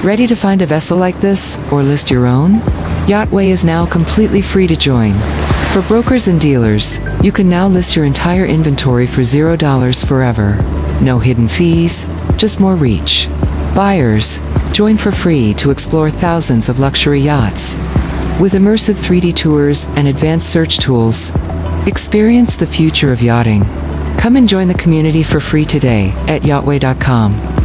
Ready to find a vessel like this, or list your own? Yachtway is now completely free to join. For brokers and dealers, you can now list your entire inventory for $0 forever. No hidden fees, just more reach. Buyers, join for free to explore thousands of luxury yachts. With immersive 3D tours and advanced search tools, experience the future of yachting. Come and join the community for free today at yachtway.com.